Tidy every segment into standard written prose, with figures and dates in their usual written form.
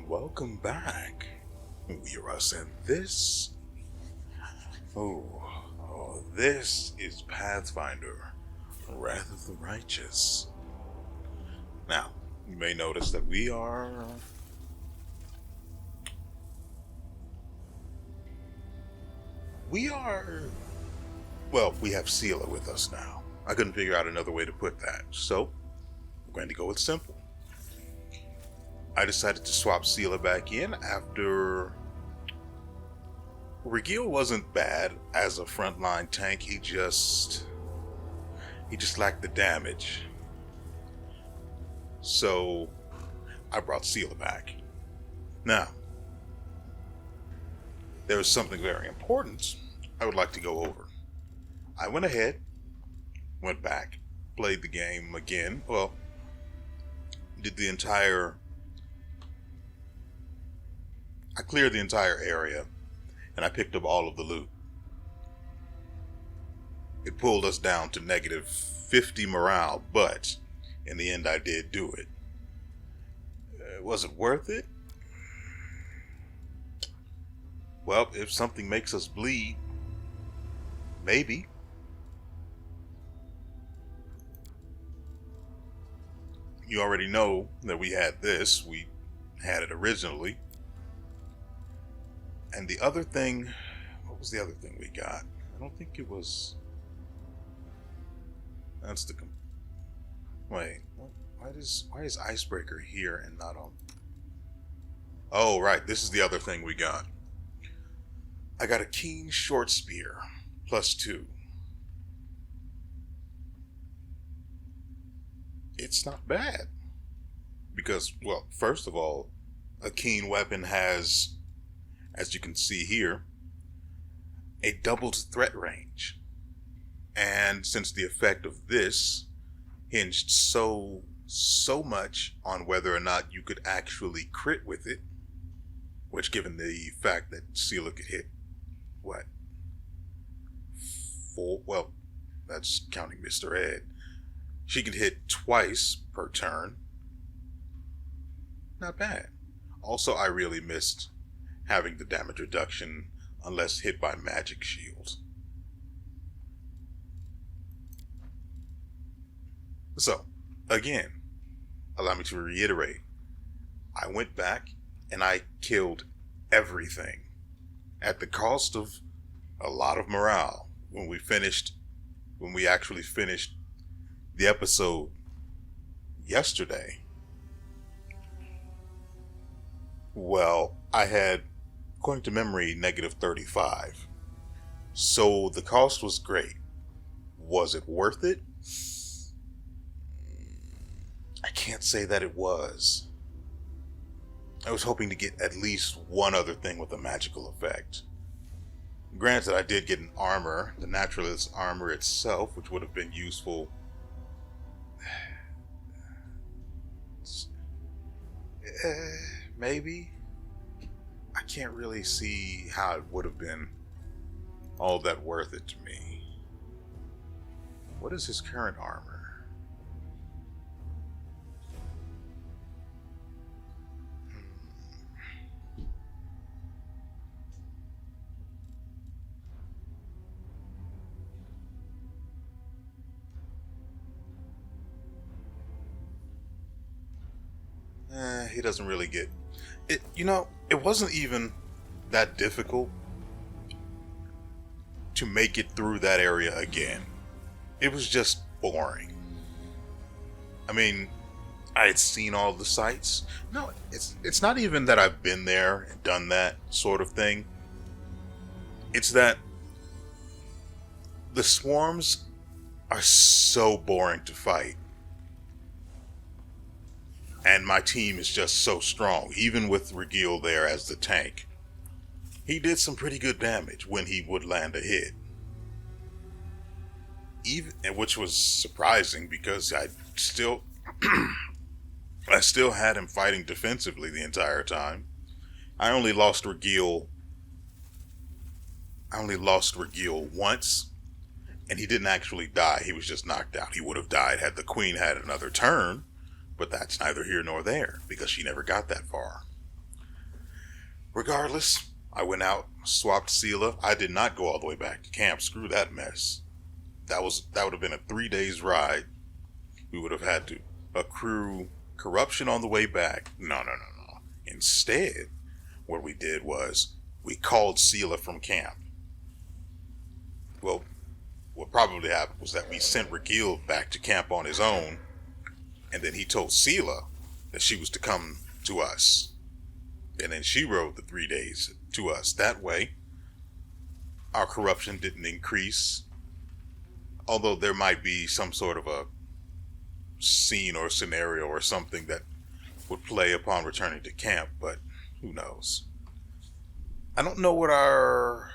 welcome back. WeArEuS, and this is Pathfinder, Wrath of the Righteous. Now, you may notice that we have Seela with us now. I couldn't figure out another way to put that, so we're going to go with simple. I decided to swap Seela back in after WeArEuS wasn't bad as a frontline tank. He just lacked the damage. So I brought Seela back. Now, there is something very important I would like to go over. I went ahead, went back, played the game again. Well, I cleared the entire area, and I picked up all of the loot. It pulled us down to negative 50 morale, but in the end I did do it. Was it worth it? Well, if something makes us bleed, maybe. You already know that we had this. We had it originally. And the other thing, what was the other thing we got? I don't think it was... That's the... Wait, why is Icebreaker here and not on... Oh, right, this is the other thing we got. I got a Keen Short Spear, +2. It's not bad. Because, well, first of all, a Keen weapon has, as you can see here, a doubled threat range. And since the effect of this hinged so much on whether or not you could actually crit with it, which given the fact that Seela could hit, what? 4? Well, that's counting Mr. Ed. She could hit twice per turn. Not bad. Also, I really missed having the damage reduction unless hit by magic shields. So, again, allow me to reiterate. I went back and I killed everything at the cost of a lot of morale. When we actually finished the episode yesterday, well, I had, according to memory, negative 35. So the cost was great. Was it worth it? I can't say that it was. I was hoping to get at least one other thing with a magical effect. Granted, I did get an armor, the naturalist armor itself, which would have been useful. Maybe. I can't really see how it would have been all that worth it to me. What is his current armor? He doesn't really get it. It wasn't even that difficult to make it through that area again. It was just boring. I mean, I had seen all the sights. No, it's not even that I've been there and done that sort of thing. It's that the swarms are so boring to fight. And my team is just so strong, even with WeArEuS there as the tank. He did some pretty good damage when he would land a hit. Which was surprising because I still had him fighting defensively the entire time. I only lost WeArEuS once, and he didn't actually die. He was just knocked out. He would have died had the queen had another turn. But that's neither here nor there, because she never got that far. Regardless, I went out, swapped Sela. I did not go all the way back to camp. Screw that mess. That would have been a 3 days ride. We would have had to accrue corruption on the way back. No. Instead, what we did was we called Sela from camp. Well, what probably happened was that we sent Regil back to camp on his own, and then he told Sela that she was to come to us. And then she rode the 3 days to us. That way, our corruption didn't increase. Although there might be some sort of a scene or scenario or something that would play upon returning to camp, but who knows. I don't know what our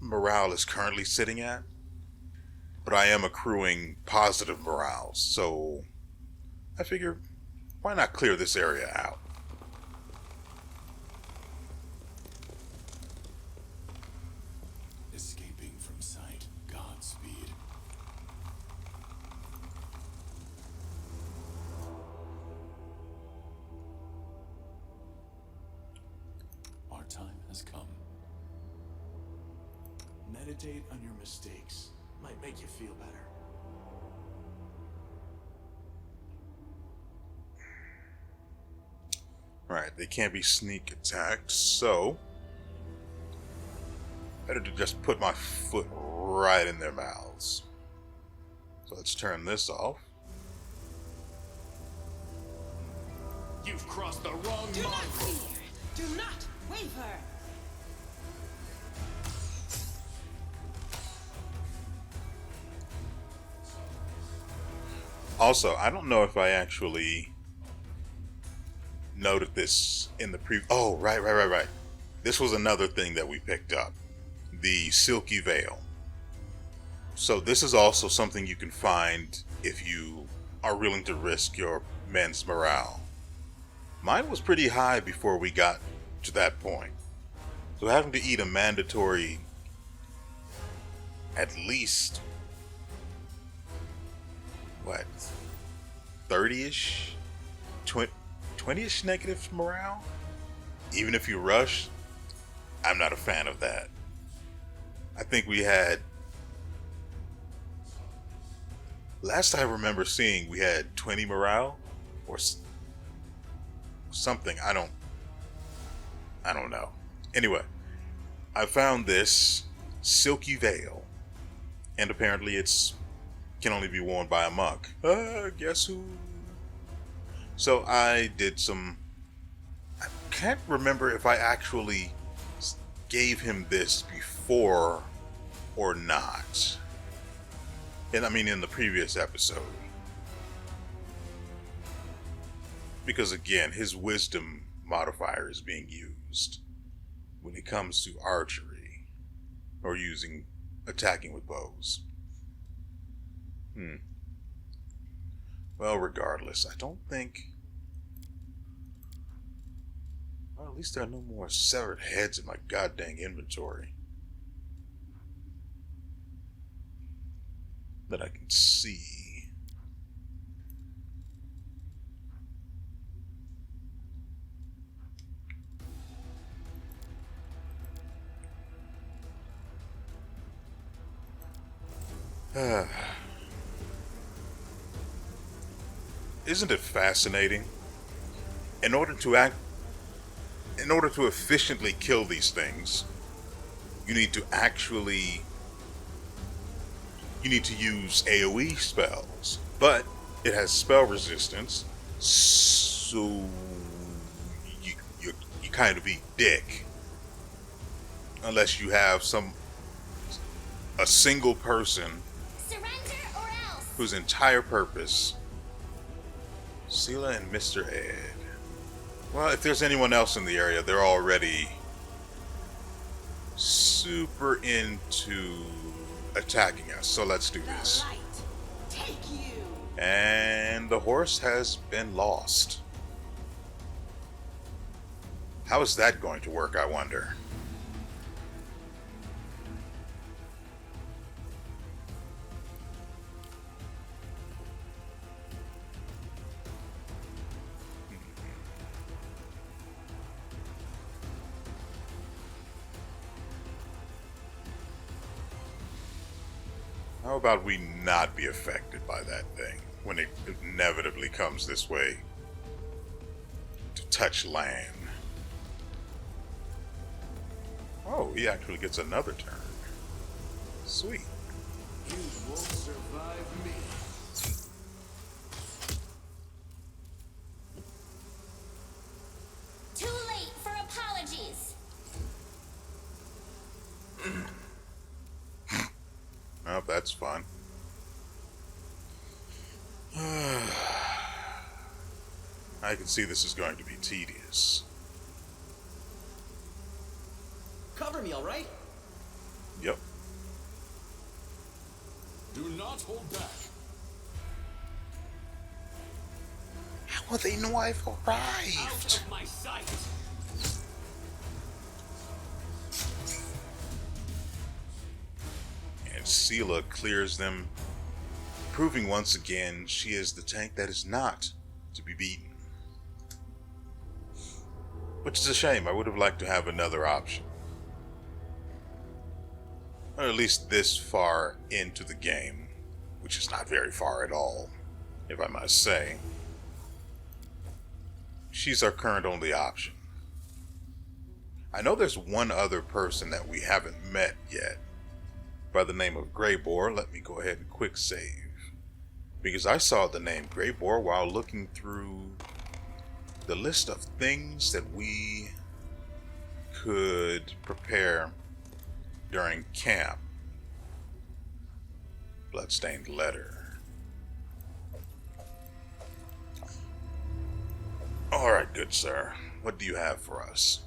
morale is currently sitting at, but I am accruing positive morale, so I figure, why not clear this area out? Escaping from sight. Godspeed. Our time has come. Meditate on your mistakes. Might make you feel better. Right, they can't be sneak attacked, so better to just put my foot right in their mouths. So let's turn this off. You've crossed the wrong Do not mongrel. fear. Do not waver. Also, I don't know if I actually noted this in the Oh, right. This was another thing that we picked up. The silky veil. So this is also something you can find if you are willing to risk your men's morale. Mine was pretty high before we got to that point. So having to eat a mandatory at least 30-ish? 20-ish negative morale? Even if you rush, I'm not a fan of that. I think we had... Last I remember seeing, we had 20 morale? Or something. I don't know. Anyway, I found this silky veil. And apparently it's can only be worn by a monk. Guess who? So I did some... I can't remember if I actually gave him this before or not. And I mean in the previous episode. Because again, his wisdom modifier is being used when it comes to archery or attacking with bows. Well, regardless, I don't think... Well, at least there are no more severed heads in my goddamn inventory that I can see. Isn't it fascinating? In order to efficiently kill these things, you need to use AoE spells, but it has spell resistance, so you kind of eat dick unless you have a single person Surrender or else. whose entire purpose... Sela and Mr. Ed. Well, if there's anyone else in the area, they're already super into attacking us. So let's do this. The light. Take you. And the horse has been lost. How is that going to work, I wonder? How about we not be affected by that thing when it inevitably comes this way to touch land? Oh, he actually gets another turn. Sweet. You won't survive me. Too late for apologies. Oh, that's fun. I can see this is going to be tedious. Cover me, all right? Yep. Do not hold back. How will they know I've Out arrived? of my sight. And Sela clears them, proving once again she is the tank that is not to be beaten. Which is a shame. I would have liked to have another option. Or at least this far into the game, which is not very far at all, if I must say. She's our current only option. I know there's one other person that we haven't met yet, by the name of Greybore. Let me go ahead and quick save, because I saw the name Greybore while looking through the list of things that we could prepare during camp. Bloodstained letter. Alright, good sir. What do you have for us?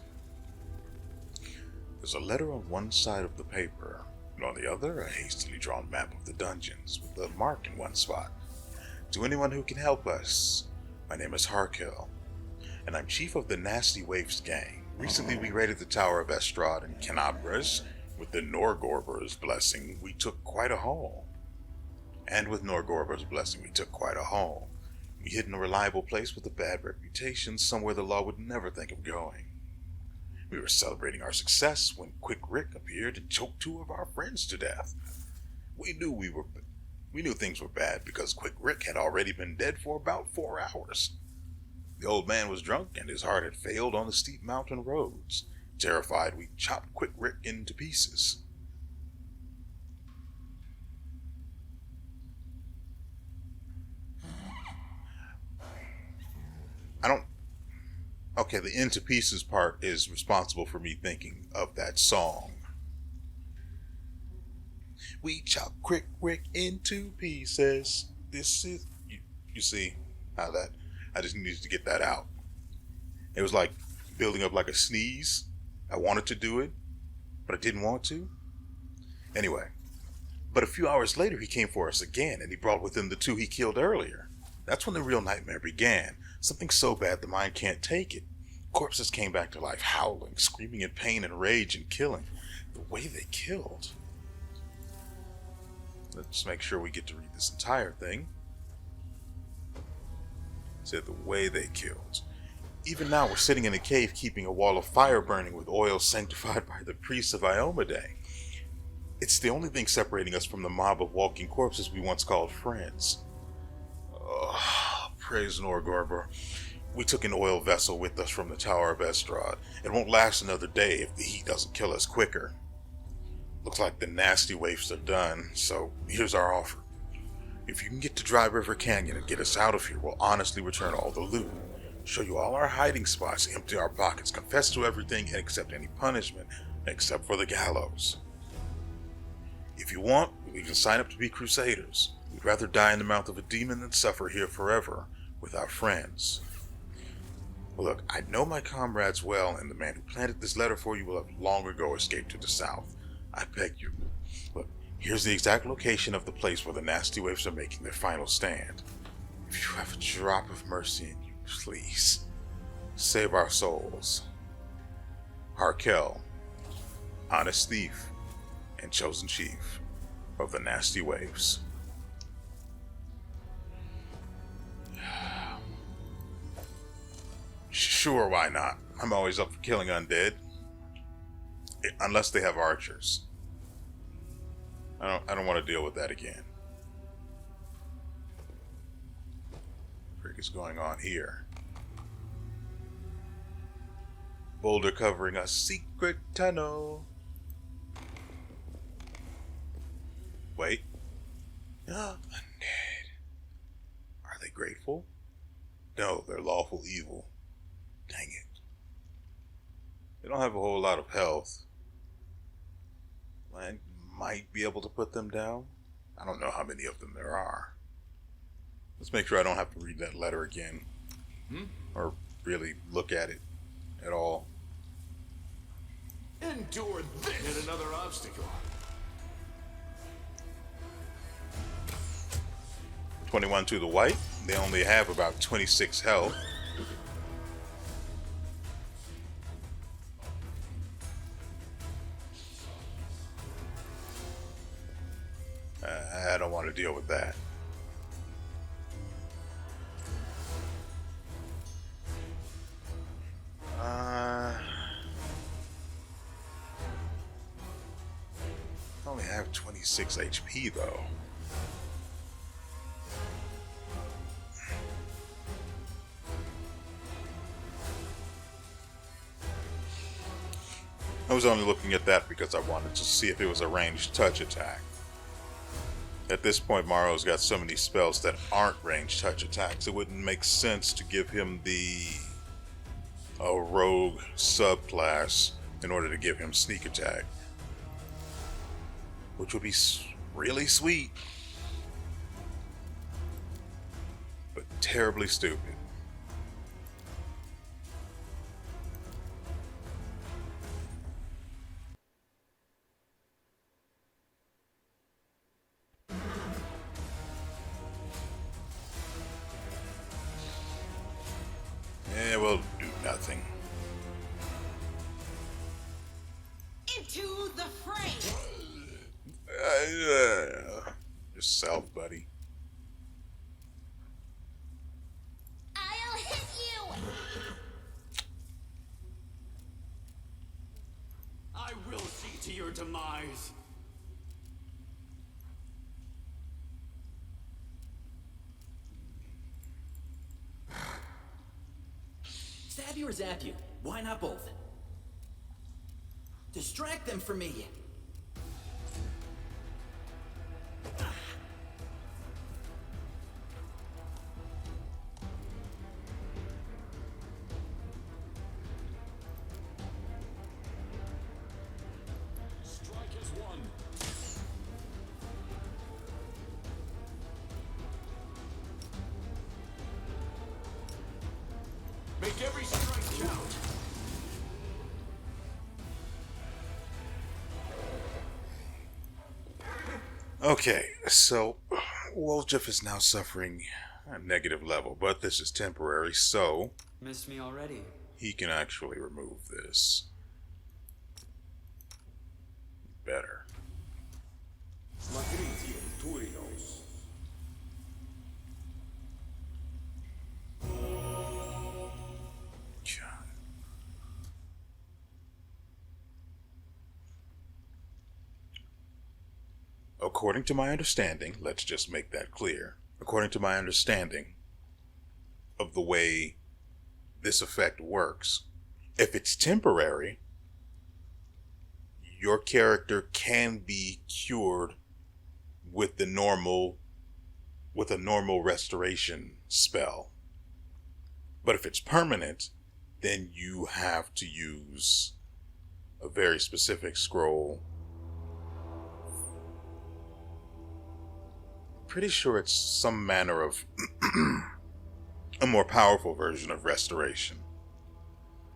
There's a letter on one side of the paper, and on the other, a hastily drawn map of the dungeons with a mark in one spot. To anyone who can help us, my name is Harkill, and I'm chief of the Nasty Waifs gang. Recently, we raided the Tower of Estrad and Canabras. With the Norgorber's blessing, we took quite a haul. And with Norgorber's blessing, we took quite a haul. We hid in a reliable place with a bad reputation, somewhere the law would never think of going. We were celebrating our success when Quick Rick appeared and choked two of our friends to death. We knew things were bad because Quick Rick had already been dead for about 4 hours. The old man was drunk and his heart had failed on the steep mountain roads. Terrified, we chopped Quick Rick into pieces. Okay, the into pieces part is responsible for me thinking of that song. We chop Quick Rick into pieces. This is... You see how that... I just needed to get that out. It was like building up like a sneeze. I wanted to do it, but I didn't want to. Anyway, but a few hours later he came for us again, and he brought with him the two he killed earlier. That's when the real nightmare began. Something so bad the mind can't take it. Corpses came back to life, howling, screaming in pain and rage and killing. The way they killed. Let's make sure we get to read this entire thing. It said the way they killed. Even now we're sitting in a cave keeping a wall of fire burning with oil sanctified by the priests of Iomade. It's the only thing separating us from the mob of walking corpses we once called friends. Praise Norgorber. We took an oil vessel with us from the Tower of Estrad. It won't last another day if the heat doesn't kill us quicker. Looks like the nasty waifs are done, so here's our offer. If you can get to Dry River Canyon and get us out of here, we'll honestly return all the loot. Show you all our hiding spots, empty our pockets, confess to everything, and accept any punishment, except for the gallows. If you want, we can sign up to be crusaders. We'd rather die in the mouth of a demon than suffer here forever with our friends. Look, I know my comrades well, and the man who planted this letter for you will have long ago escaped to the south. I beg you. Look, here's the exact location of the place where the nasty waifs are making their final stand. If you have a drop of mercy in you, please, save our souls. Harkel, honest thief, and chosen chief of the nasty waves. Sure, why not? I'm always up for killing undead. Unless they have archers. I don't want to deal with that again. What is going on here? Boulder covering a secret tunnel. Wait. Undead. Are they grateful? No, they're lawful evil. Dang it. They don't have a whole lot of health. I might be able to put them down. I don't know how many of them there are. Let's make sure I don't have to read that letter again. Or really look at it at all. Endure this. Hit another obstacle. 21 to the white. They only have about 26 health. I don't want to deal with that. I only have 26 HP though. I was only looking at that because I wanted to see if it was a ranged touch attack. At this point, Mario's got so many spells that aren't ranged touch attacks, it wouldn't make sense to give him the rogue subclass in order to give him sneak attack. Which would be really sweet. But terribly stupid. Yeah, we'll do nothing. Into the fray. Yourself, buddy. I'll hit you. I will see to your demise. Stab you or zap you? Why not both? Distract them from me. Strike as one. Make every strike count. Okay, so Woljif is now suffering a negative level, but this is temporary, so Missed me already. he can actually remove this. Better. God. According to my understanding, let's just make that clear. According to my understanding of the way this effect works, if it's temporary, your character can be cured with a normal restoration spell. But if it's permanent, then you have to use a very specific scroll. Pretty sure it's some manner of a more powerful version of restoration.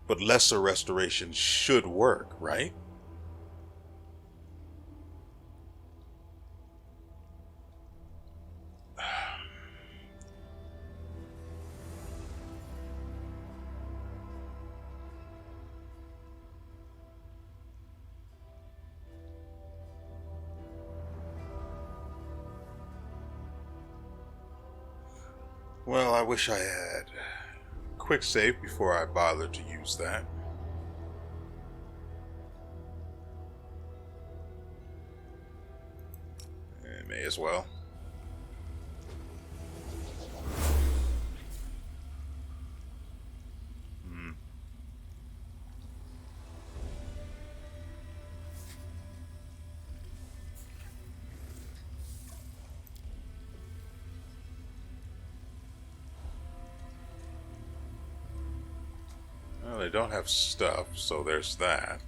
But lesser restoration should work, right? Well, I wish I had quick save before I bothered to use that. It may as well. Well, they don't have stuff, so there's that.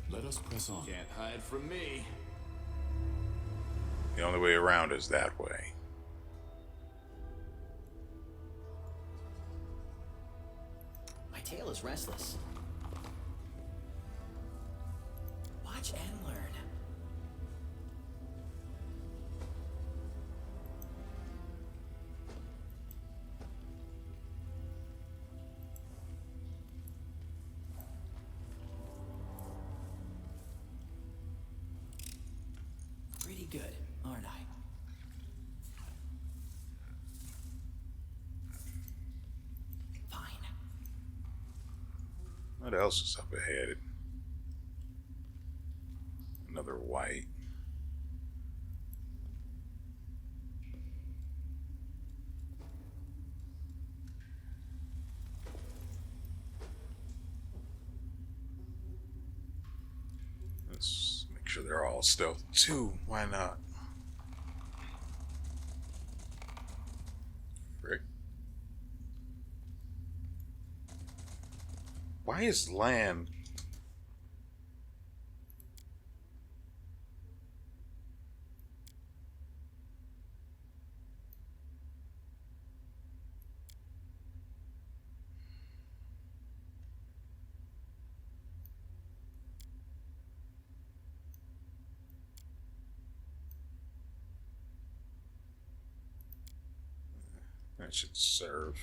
Let us press on. Can't hide from me. The only way around is that way. My tail is restless. Watch and learn. Pretty good, aren't I? Fine. What else is up ahead? Another white. Let's make sure they're all stealth too. Why not? Frick. Why is land? That should serve.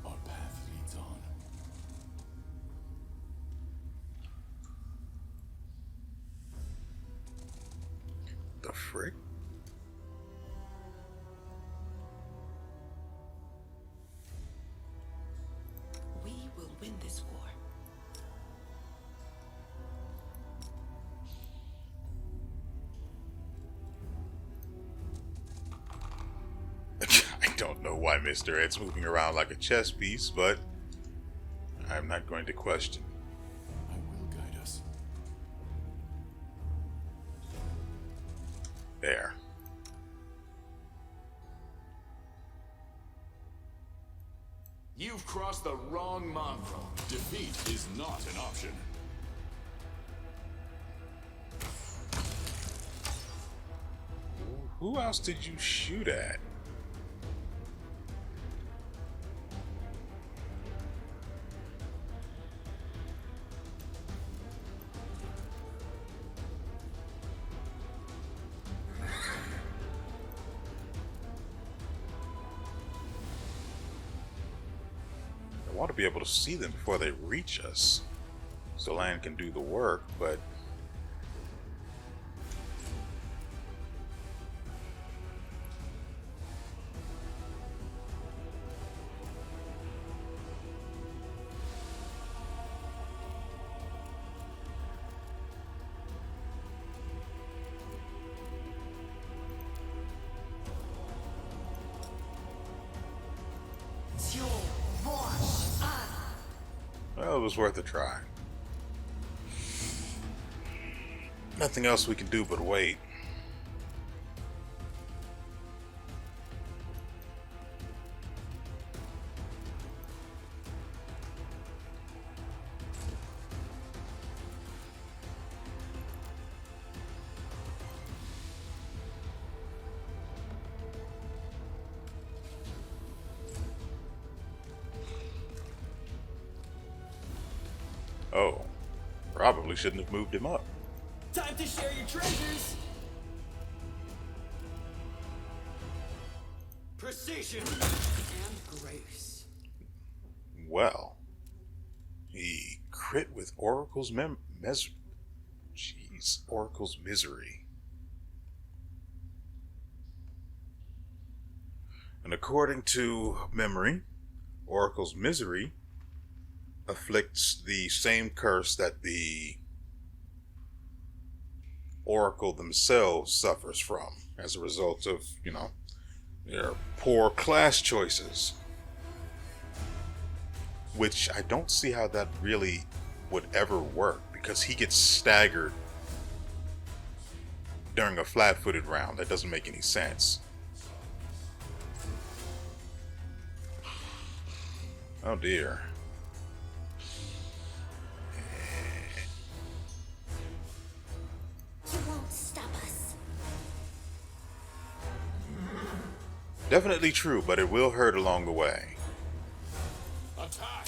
Our path leads on. The frick? We will win this war. I don't know why Mr. Ed's moving around like a chess piece, but I'm not going to question. I will guide us. There. You've crossed the wrong mongrel. Defeat is not an option. Who else did you shoot at? I want to be able to see them before they reach us, so land can do the work, but well, it was worth a try. Nothing else we can do but wait. Oh, probably shouldn't have moved him up. Time to share your treasures! Precision and grace. Well, he crit with Oracle's Oracle's Misery. And according to memory, Oracle's misery afflicts the same curse that the Oracle themselves suffers from as a result of, their poor class choices. Which I don't see how that really would ever work, because he gets staggered during a flat-footed round. That doesn't make any sense. Oh dear. You won't stop us. Definitely true, but it will hurt along the way. Attack!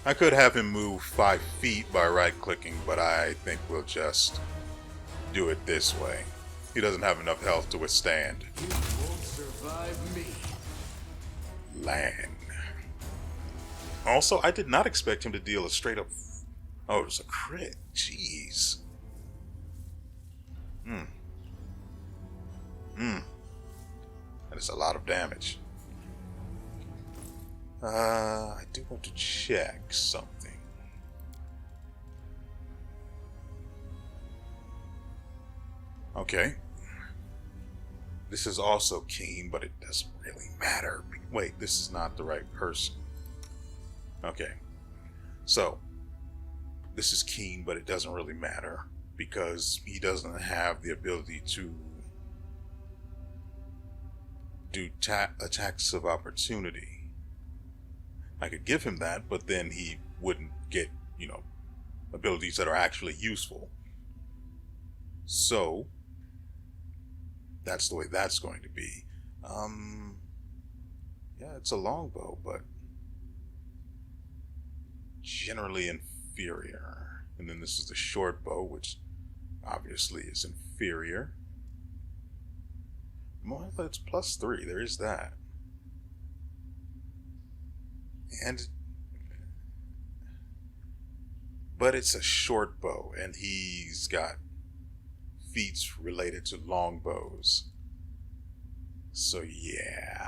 I could have him move 5 feet by right-clicking, but I think we'll just do it this way. He doesn't have enough health to withstand. You won't survive me. Land. Also, I did not expect him to deal a straight up... Oh, it was a crit. Jeez. That is a lot of damage. I do want to check something. Okay. This is also keen, but it doesn't really matter. Wait, this is not the right person. Okay. So, this is keen, but it doesn't really matter because he doesn't have the ability to do attacks of opportunity. I could give him that, but then he wouldn't get, abilities that are actually useful. So, that's the way that's going to be. Yeah, it's a longbow, but generally inferior. And then this is the short bow, which obviously is inferior. Well, it's +3, there is that. But it's a short bow, and he's got feats related to longbows. So yeah.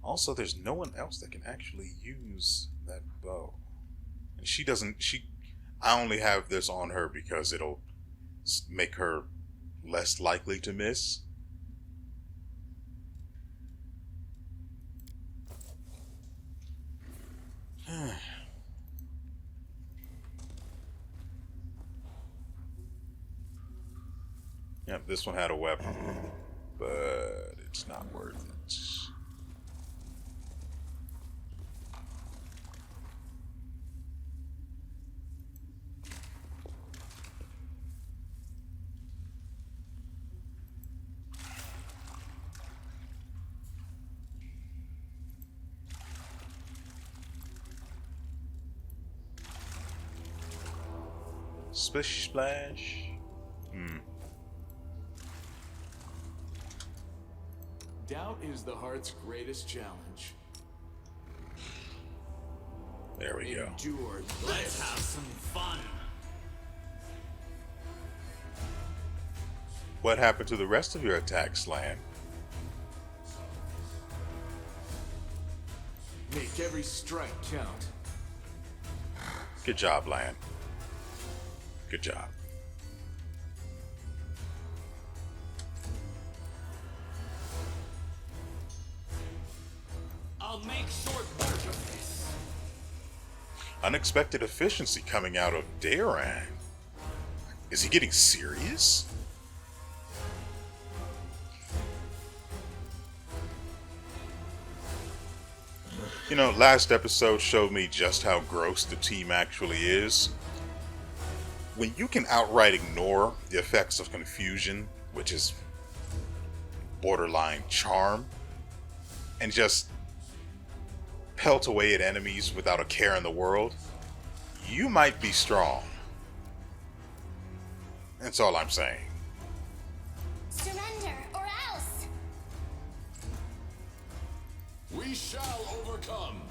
Also, there's no one else that can actually use that bow. And I only have this on her because it'll make her less likely to miss. Yep, this one had a weapon, but it's not worth it. Splish splash. Doubt is the heart's greatest challenge. There we go. Endure. Let's have some fun. What happened to the rest of your attacks, Lan? Make every strike count. Good job, Lan. Good job. I'll make short work of this. Unexpected efficiency coming out of Daran. Is he getting serious? Last episode showed me just how gross the team actually is. When you can outright ignore the effects of confusion, which is borderline charm, and just pelt away at enemies without a care in the world, you might be strong. That's all I'm saying. Surrender or else. We shall overcome.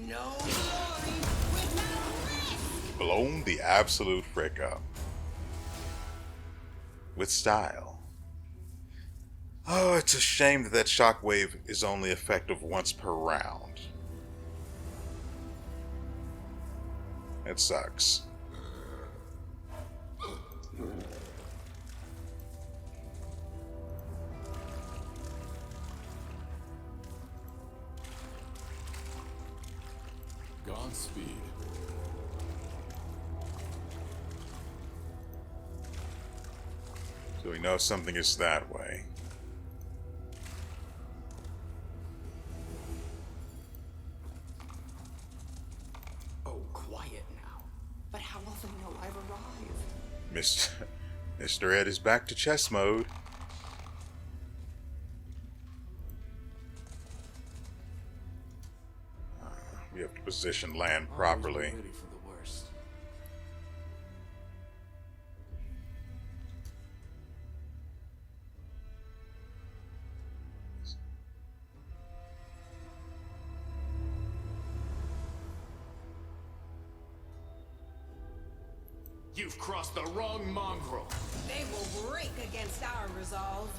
No glory without risk. blown the absolute frick up. With style. Oh, it's a shame that shockwave is only effective once per round. It sucks. Godspeed. So we know something is that way. Oh, quiet now. But how will they know I've arrived? Mr. Ed is back to chess mode. We have to position land properly. Always be ready for the worst. You've crossed the wrong mongrel. They will break against our resolve.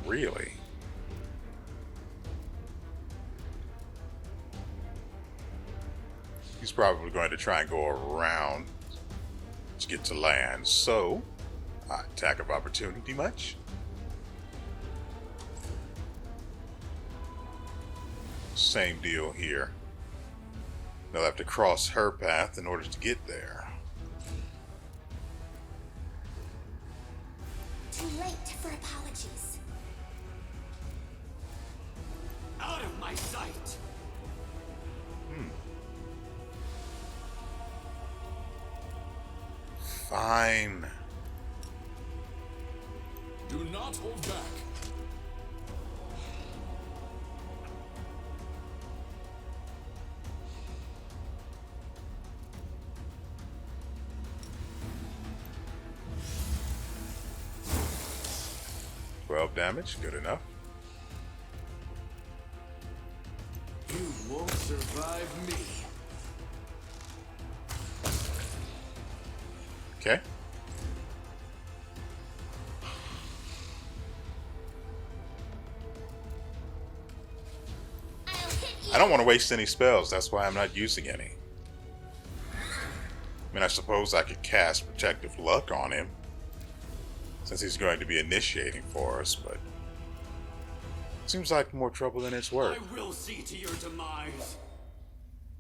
Really? He's probably going to try and go around to get to land. So, attack of opportunity much? Same deal here. They'll have to cross her path in order to get there. Too late for apologies. Out of my sight! Fine. Do not hold back. Damage, good enough. You won't survive me. Okay. I'll hit you. I don't want to waste any spells, that's why I'm not using any. I mean, I suppose I could cast Protective Luck on him, since he's going to be initiating for us, but seems like more trouble than it's worth. I will see to your demise.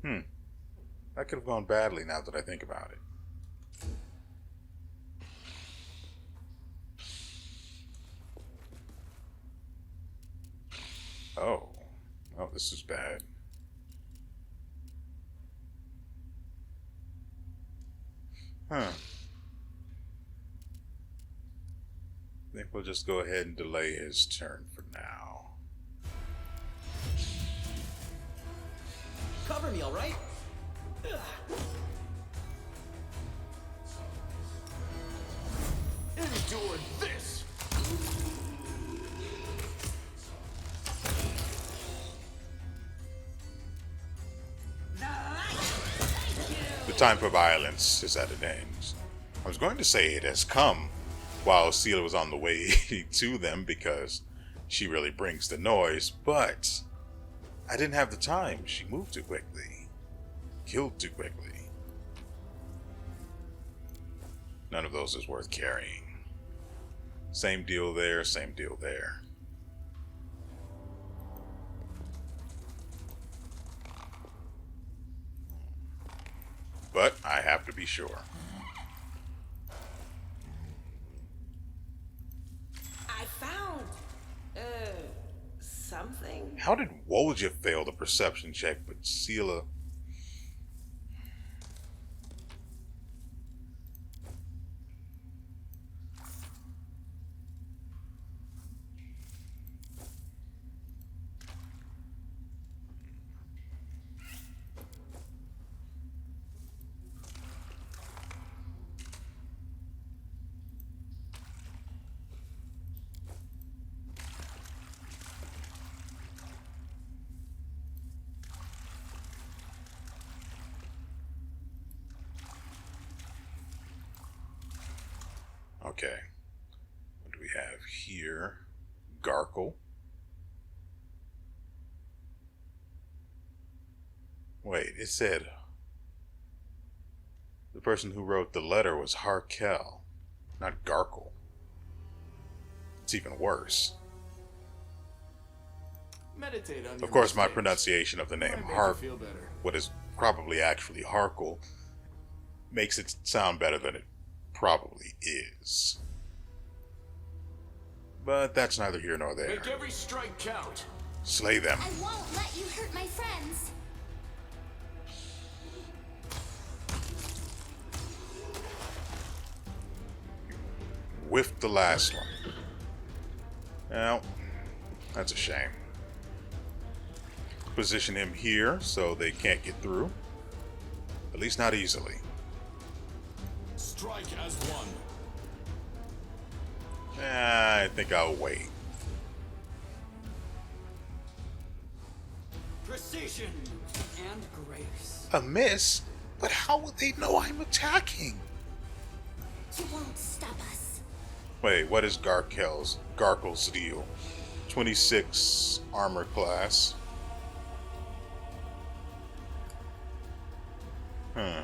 That could have gone badly now that I think about it. Oh. Oh, this is bad. Huh. I think we'll just go ahead and delay his turn for now. Cover me, all right? Endure this. The time for violence is at an end. I was going to say it has come while Seela was on the way to them because she really brings the noise, but I didn't have the time. She moved too quickly. Killed too quickly. None of those is worth carrying. Same deal there, same deal there. But I have to be sure. I found, something. How did Wolja fail the perception check, but Seela... Okay. What do we have here? Garkle. Wait, it said the person who wrote the letter was Harkel, not Garkle. It's even worse. Meditate on your Of course, my mistakes. pronunciation of the name Might make you Hark, feel better. what is probably actually Harkle, makes it sound better than it probably is. But that's neither here nor there. Make every strike count. Slay them. I won't let you hurt my friends. Whiffed the last one. Well, that's a shame. Position him here so they can't get through. At least not easily. Strike as one. I think I'll wait. Precision and grace. A miss? But how would they know I'm attacking? You won't stop us. Wait, what is Garkle's deal? 26 armor class. Huh.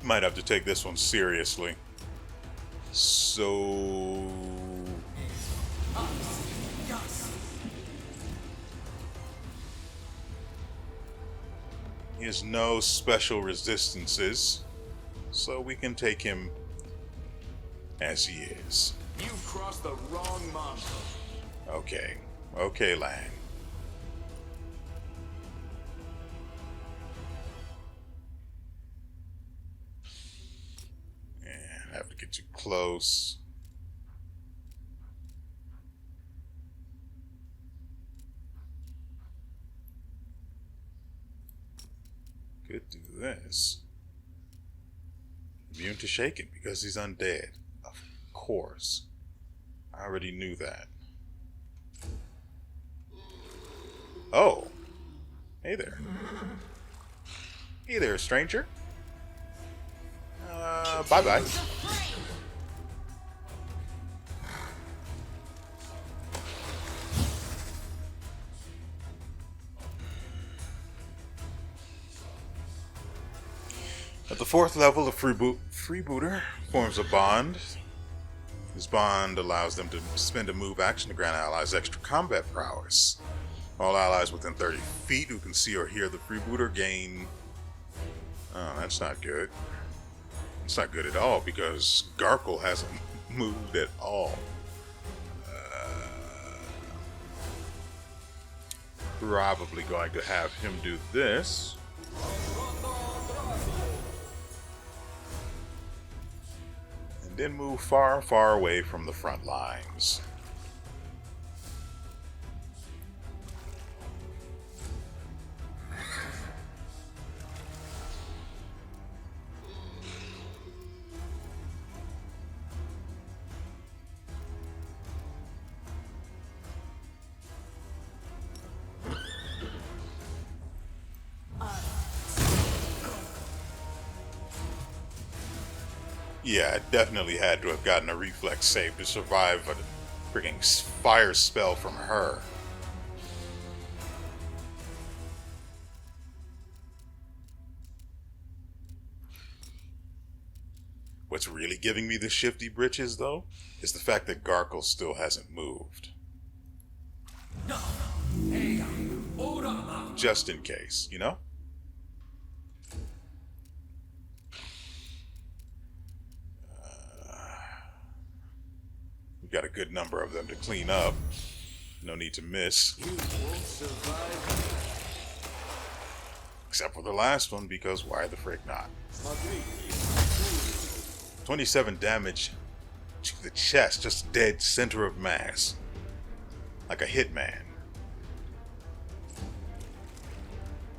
Might have to take this one seriously. So... He has no special resistances, so we can take him as he is. You've crossed the wrong mongrel. Okay. Okay, Lang. I have to get too close. Could do this. Immune to shaking because he's undead. Of course. I already knew that. Oh. Hey there. Hey there, stranger. Bye-bye. At the 4th level, the freebooter forms a bond. This bond allows them to spend a move action to grant allies extra combat prowess. All allies within 30 feet who can see or hear the freebooter gain... Oh, that's not good. It's not good at all because Garkle hasn't moved at all. Probably going to have him do this. And then move far, far away from the front lines. Yeah, I definitely had to have gotten a reflex save to survive a freaking fire spell from her. What's really giving me the shifty britches, though, is the fact that Garkle still hasn't moved. Just in case, you know? We've got a good number of them to clean up. No need to miss. You won't survive. Except for the last one, because why the frick not? 27 damage to the chest, just dead center of mass. Like a hitman.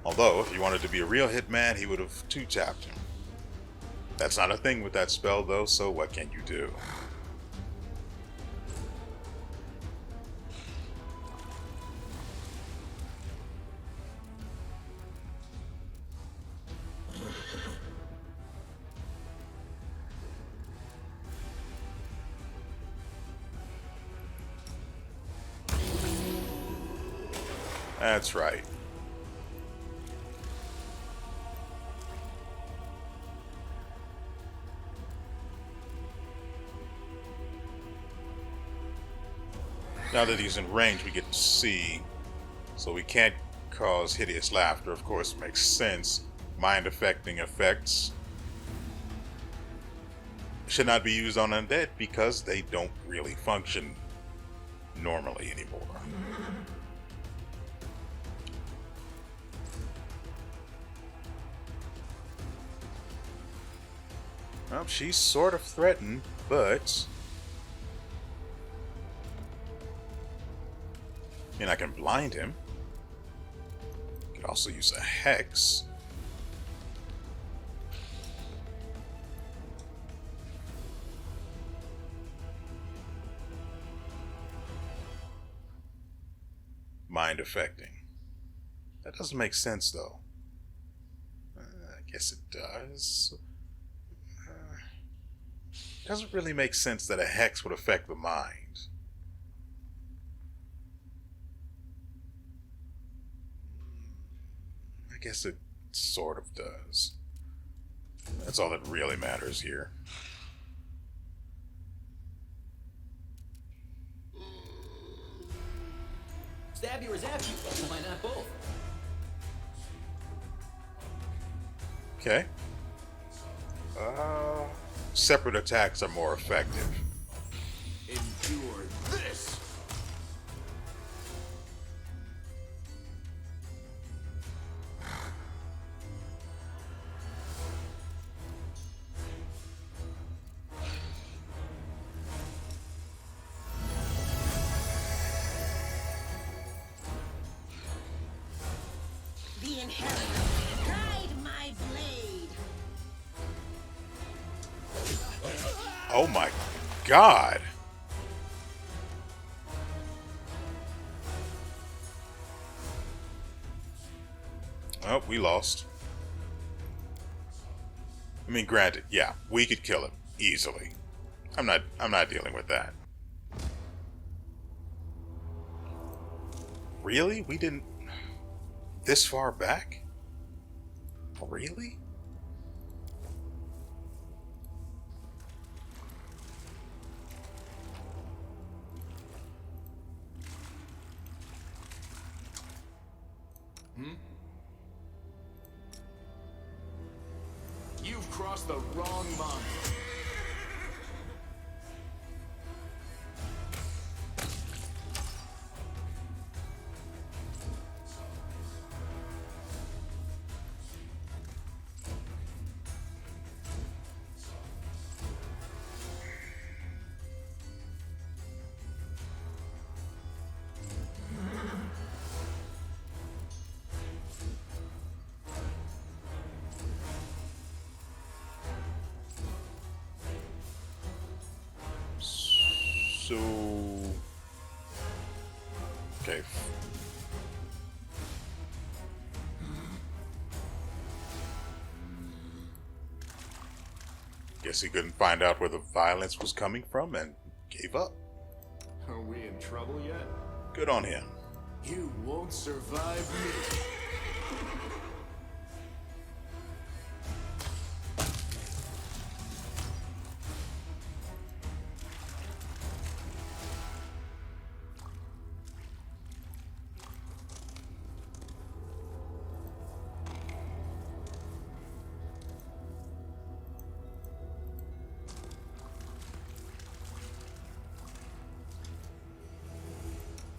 Although, if he wanted to be a real hitman, he would have two-tapped him. That's not a thing with that spell, though, so what can you do? That's right. Now that he's in range, we get to see. So we can't cause hideous laughter, of course, makes sense. Mind-affecting effects should not be used on undead because they don't really function normally anymore. Well, she's sort of threatened, but... and I can blind him. Could also use a hex. Mind affecting. That doesn't make sense, though. I guess it does. It doesn't really make sense that a hex would affect the mind. I guess it sort of does. That's all that really matters here. Stab you or zap you? Why not both? Okay. Separate attacks are more effective. Endure this! The inheritor. Guide my blade. Oh my god! Oh, we lost. I mean, granted, yeah, we could kill him easily. I'm not dealing with that. Really? We didn't... this far back? Really? You've crossed the wrong monk. So... okay. Guess he couldn't find out where the violence was coming from and gave up. Are we in trouble yet? Good on him. You won't survive me.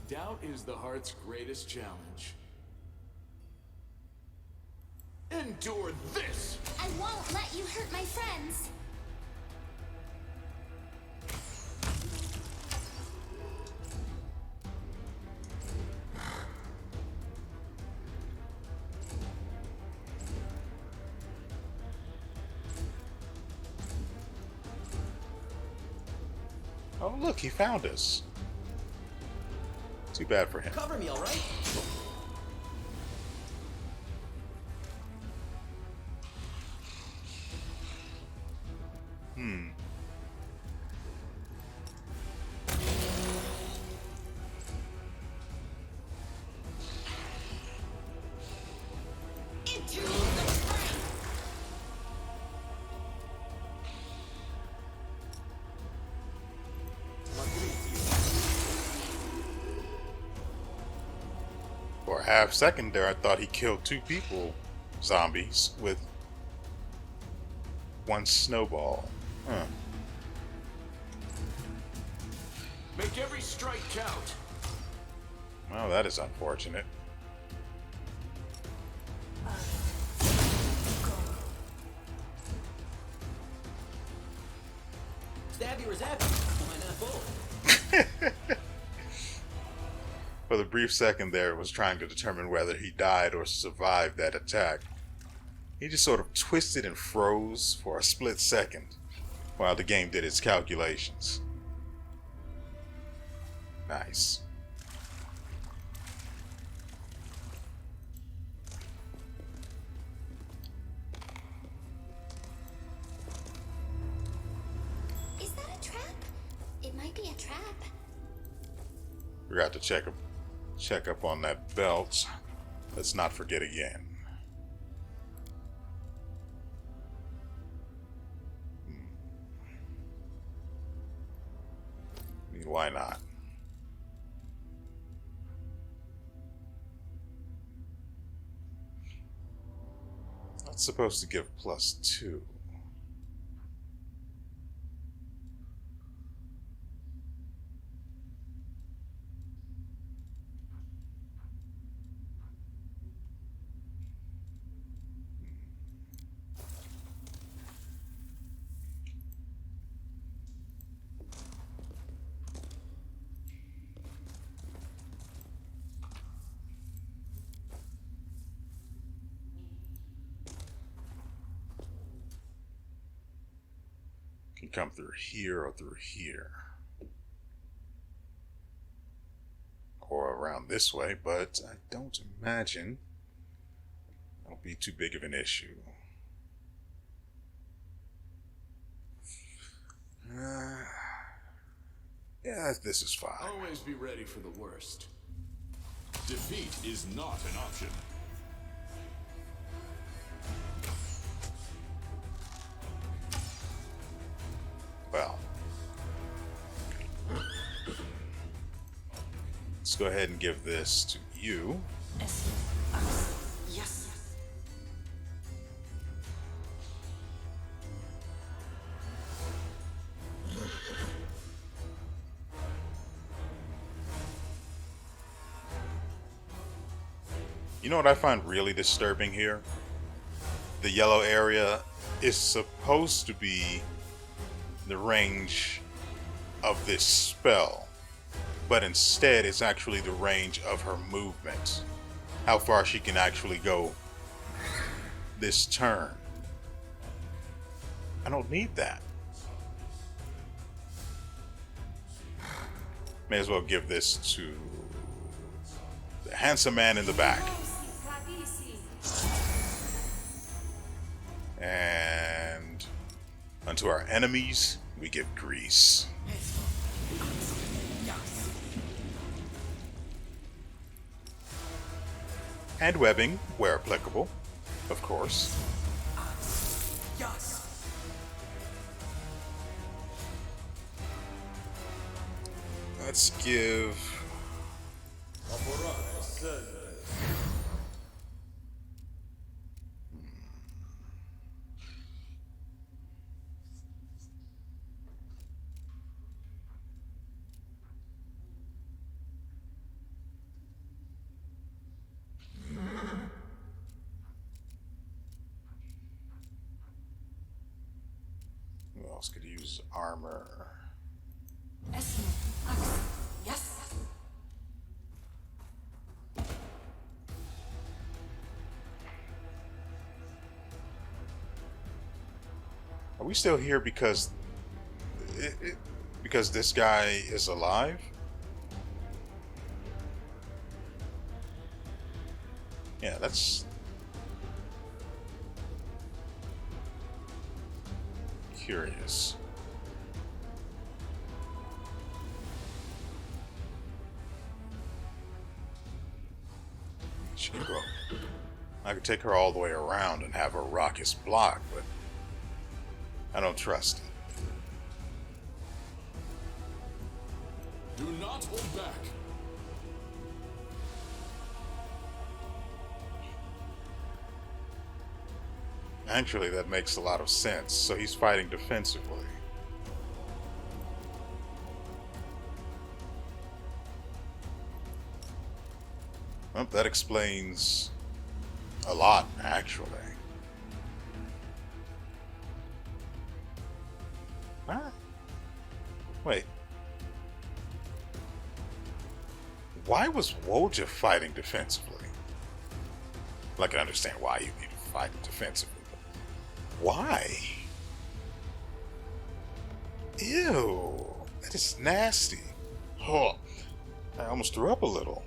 Doubt is the heart's greatest challenge. Endure this! I won't let you hurt my friends. Oh, look, he found us. Too bad for him. Cover me, all right? Into the fray. For a half second there, I thought he killed two people, zombies, with one snowball. Huh. Make every strike count. Well, that is unfortunate. Stab you or zap you? Why not both? For the brief second there, it was trying to determine whether he died or survived that attack. He just sort of twisted and froze for a split second while the game did its calculations. Nice. Is that a trap? It might be a trap. Forgot to check up on that belt. Let's not forget again. I mean, why not? That's supposed to give +2. Can come through here or through here. Or around this way, but I don't imagine it'll be too big of an issue. Yeah, this is fine. Always be ready for the worst. Defeat is not an option. Well, let's go ahead and give this to you. Yes. You know what I find really disturbing here? The yellow area is supposed to be the range of this spell, but instead it's actually the range of her movement. How far she can actually go this turn. I don't need that. May as well give this to the handsome man in the back. And unto our enemies, we give grease. And webbing, where applicable, of course. Let's give... Who else could use armor? Yes. Are we still here because Because this guy is alive? Yeah, that's curious. She can go. I could take her all the way around and have her rock his block, but I don't trust it. Do not hold back. Actually, that makes a lot of sense. So he's fighting defensively. Well, that explains a lot, actually. What? Wait. Why was Wojah fighting defensively? Like, I understand why you need to fight defensively, but why? Ew. That is nasty. Oh, I almost threw up a little.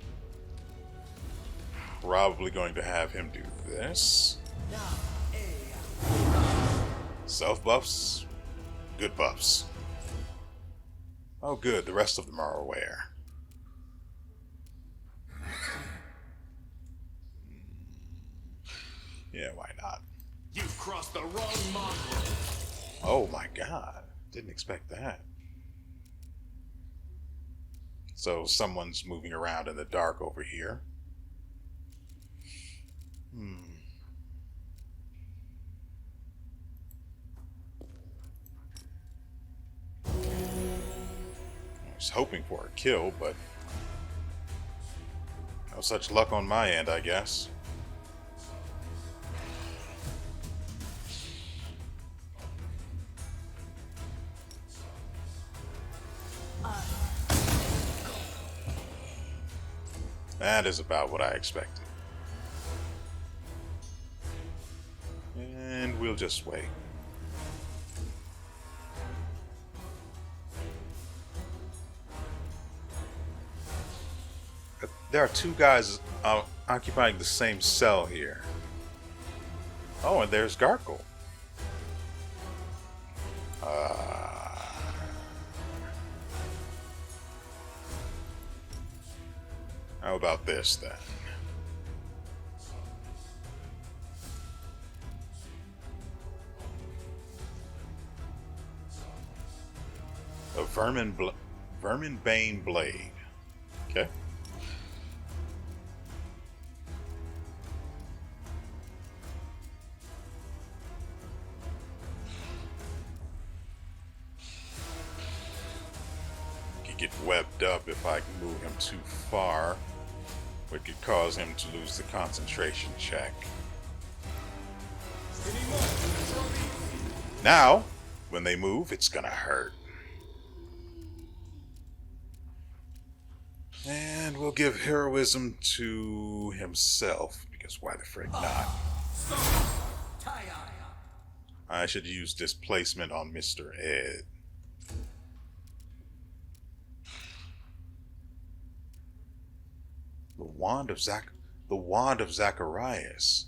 Probably going to have him do this. Self buffs. Good buffs. Oh good, the rest of them are aware. Yeah, why not? You've crossed the wrong mongrel. Oh my god. Didn't expect that. So someone's moving around in the dark over here. I was hoping for a kill, but no such luck on my end, I guess. That is about what I expected. And we'll just wait. There are two guys occupying the same cell here. Oh, and there's Garkle. How about this then? A Verminbane Blade. Okay. Could get webbed up if I can move him too far, which could cause him to lose the concentration check. Now, when they move, it's gonna hurt. And we'll give heroism to himself, because why the frick not? I should use displacement on Mr. Ed. The wand of Zacharias.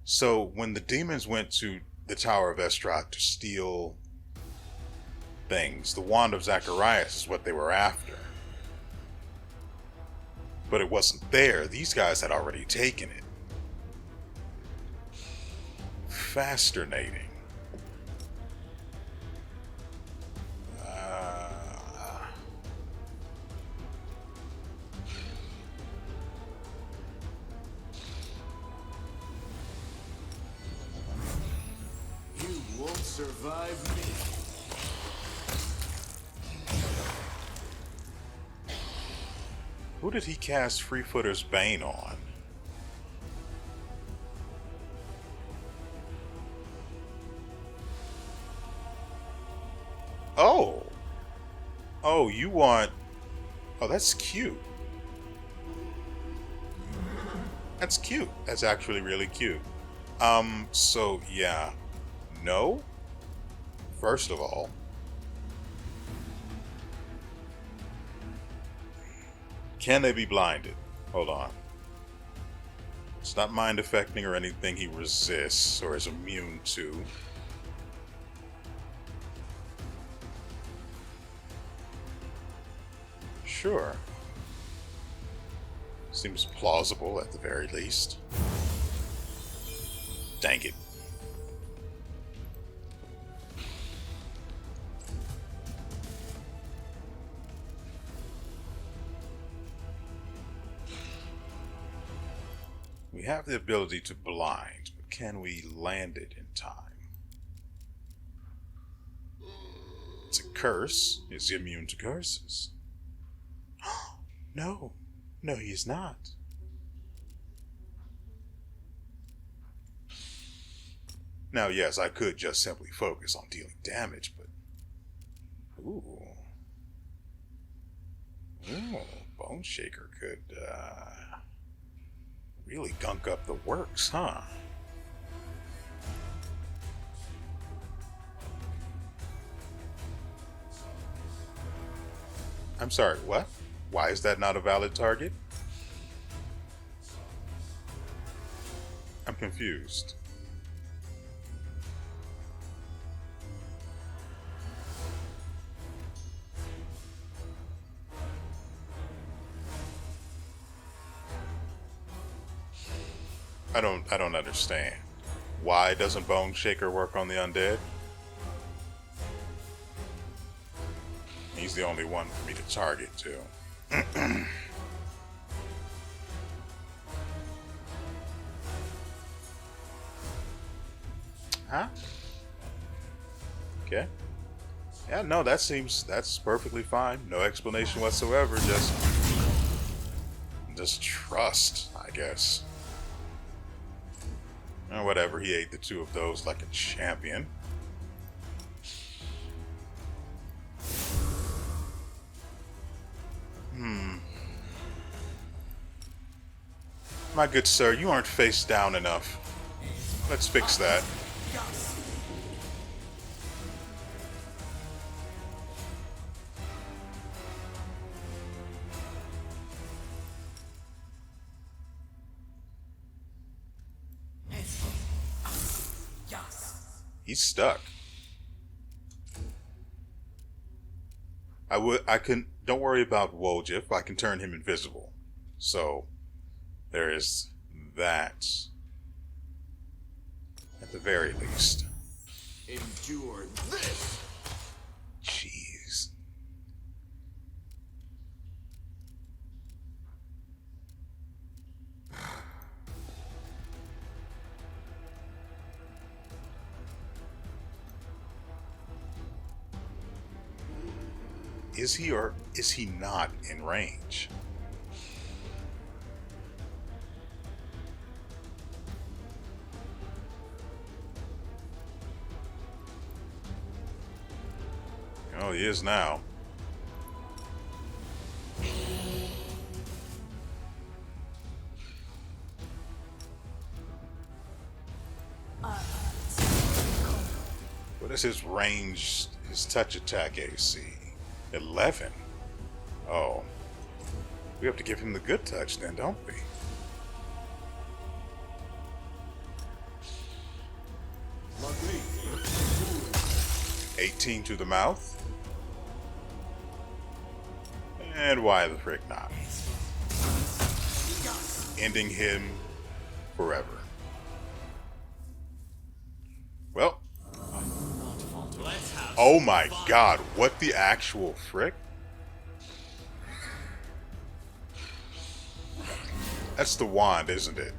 So when the demons went to the Tower of Estrad to steal things, the wand of Zacharias is what they were after. But it wasn't there. These guys had already taken it. Fascinating. You won't survive me. Who did he cast Freefooter's Bane on? Oh! Oh, you want... Oh, that's cute. That's cute. That's actually really cute. So, yeah. No? First of all, can they be blinded? Hold on. It's not mind affecting or anything he resists or is immune to. Sure. Seems plausible at the very least. Dang it. We have the ability to blind, but can we land it in time? It's a curse. Is he immune to curses? No. No, he is not. Now, yes, I could just simply focus on dealing damage, but... Ooh. Ooh, Bone Shaker could, really gunk up the works, huh? I'm sorry, what? Why is that not a valid target? I'm confused. I don't understand. Why doesn't Bone Shaker work on the undead? He's the only one for me to target too. Huh? Okay. Yeah, no, that's perfectly fine. No explanation whatsoever. Just trust, I guess. Or whatever, he ate the two of those like a champion. My good sir, you aren't face down enough. Let's fix that. He's stuck. Don't worry about Wojif, I can turn him invisible. So, there is that. At the very least. Endure this! Jeez. Is he or is he not in range? Oh, he is now. What is his range, his touch attack AC? 11. Oh. We have to give him the good touch then, don't we? Like me. 18 to the mouth. And why the frick not? Ending him forever. Well. Oh my god, what the actual frick? That's the wand, isn't it?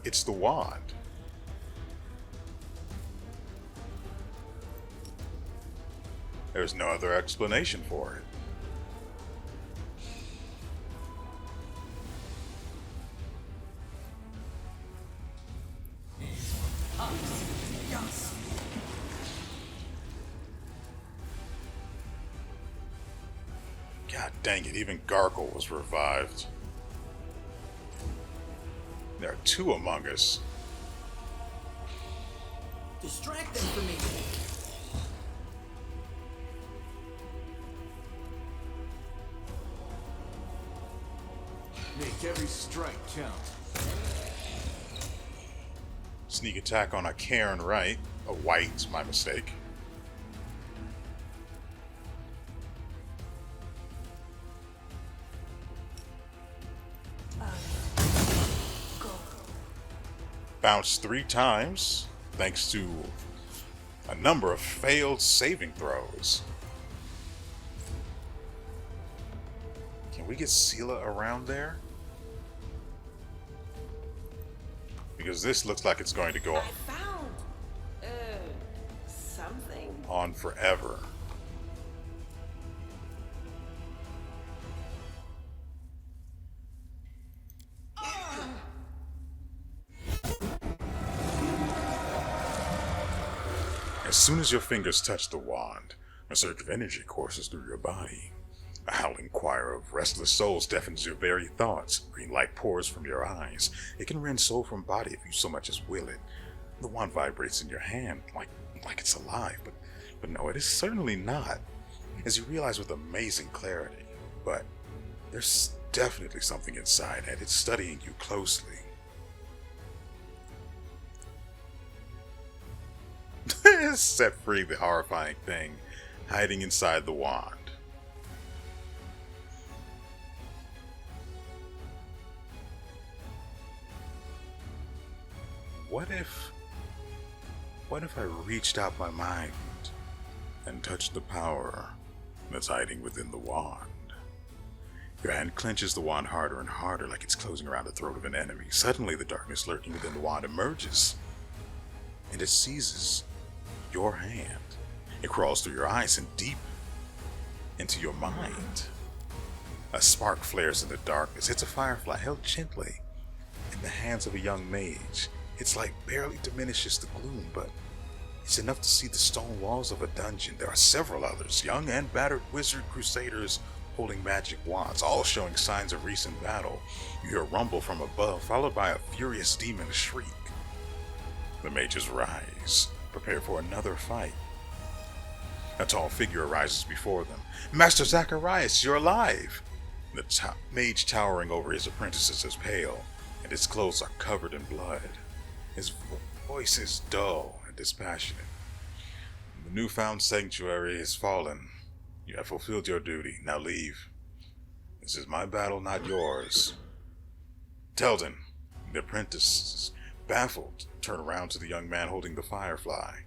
It's the wand. There's no other explanation for it. God dang it, even Gargle was revived. There are two among us. Distract them for me. Make every strike count. Sneak attack on a Karen right. A white, my mistake. Bounce 3 times, thanks to a number of failed saving throws. Can we get Sela around there? Because this looks like it's going to go I found something. on forever. As soon as your fingers touch the wand, a surge of energy courses through your body. A howling choir of restless souls deafens your very thoughts. Green light pours from your eyes. It can rend soul from body if you so much as will it. The wand vibrates in your hand like it's alive, but no, it is certainly not. As you realize with amazing clarity, but there's definitely something inside and it's studying you closely. Set free the horrifying thing hiding inside the wand. What if I reached out my mind and touched the power that's hiding within the wand? Your hand clenches the wand harder and harder like it's closing around the throat of an enemy. Suddenly the darkness lurking within the wand emerges and it seizes your hand. It crawls through your eyes and deep into your mind. A spark flares in the darkness. It's a firefly held gently in the hands of a young mage. Its light barely diminishes the gloom, but it's enough to see the stone walls of a dungeon. There are several others, young and battered wizard crusaders holding magic wands, all showing signs of recent battle. You hear a rumble from above, followed by a furious demon shriek. The mages rise, prepare for another fight. A tall figure arises before them. Master Zacharius, you're alive! The mage towering over his apprentices is pale, and his clothes are covered in blood. His voice is dull and dispassionate. The newfound sanctuary has fallen. You have fulfilled your duty. Now leave. This is my battle, not yours. Telden, the apprentice, baffled, turn around to the young man holding the firefly.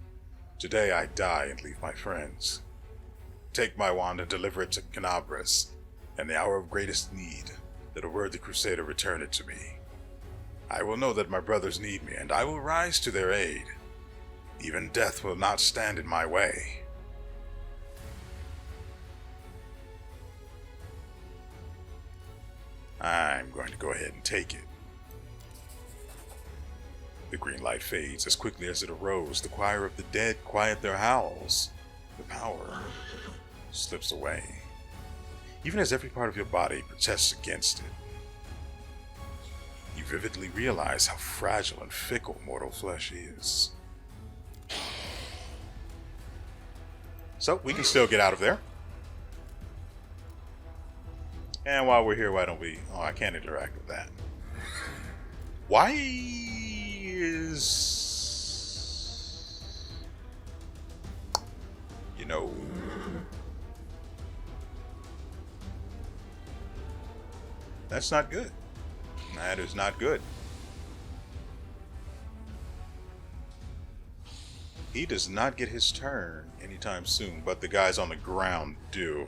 Today I die and leave my friends. Take my wand and deliver it to Canabras. In the hour of greatest need, let a worthy crusader return it to me. I will know that my brothers need me, and I will rise to their aid. Even death will not stand in my way. I'm going to go ahead and take it. The green light fades as quickly as it arose. The choir of the dead quiet their howls. The power slips away, even as every part of your body protests against it. You vividly realize how fragile and fickle mortal flesh is. So, we can still get out of there. And while we're here, why don't we... Oh, I can't interact with that. Why is... You know... That's not good. That is not good. He does not get his turn anytime soon, but the guys on the ground do.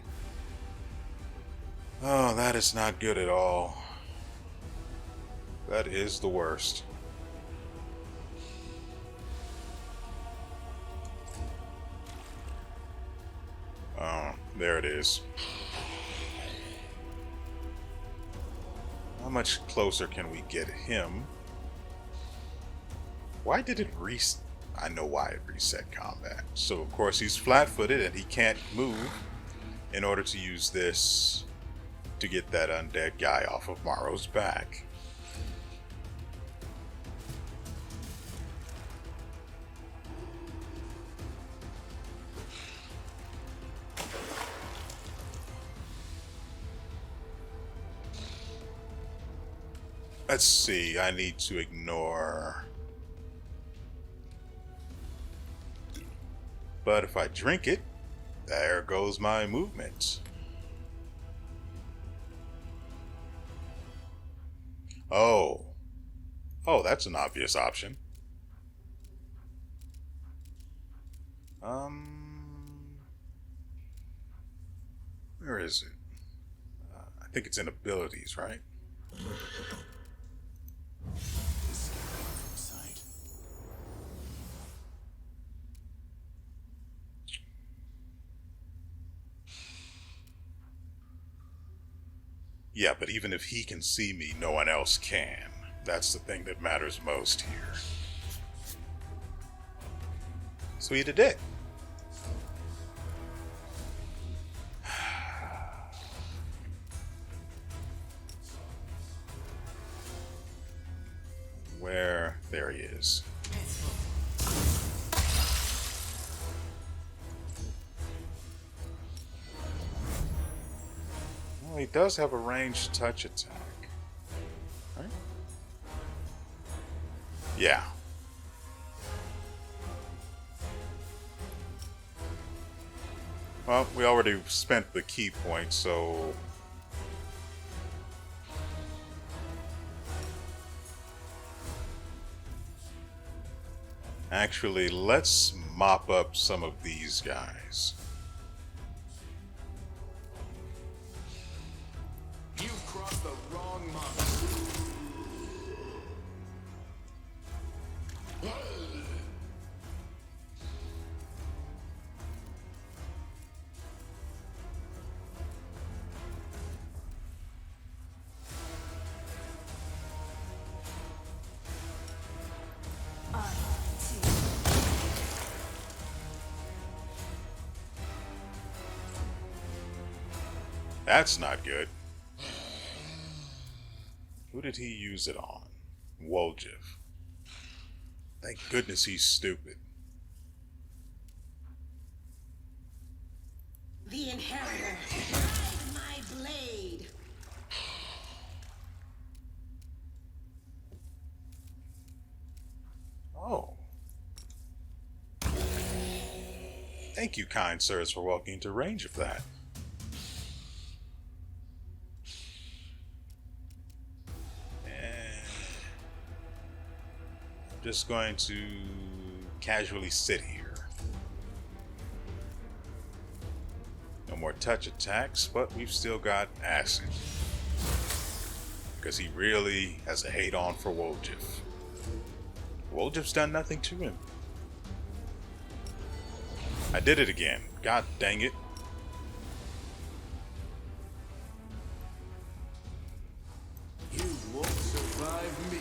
Oh, that is not good at all. That is the worst. Oh, there it is. How much closer can we get him? Why did it reset? I know why it reset combat. So of course he's flat-footed and he can't move in order to use this to get that undead guy off of Morrow's back. Let's see, I need to ignore. But if I drink it, there goes my movement. Oh. Oh, that's an obvious option. Where is it? I think it's in abilities, right? Sight. Yeah, but even if he can see me, no one else can. That's the thing that matters most here. So eat a dick. Where? There he is. Well, he does have a ranged touch attack. Right? Yeah. Well, we already spent the key point, so... Actually, let's mop up some of these guys. You crossed the wrong monster. That's not good. Who did he use it on? Woljif. Thank goodness he's stupid. The Inheritor. Ride my blade. Oh. Thank you, kind sirs, for walking into range of that. Just going to casually sit here. No more touch attacks, but we've still got acid. Because he really has a hate on for Woljif. Woljif's done nothing to him. I did it again. God dang it. You won't survive me.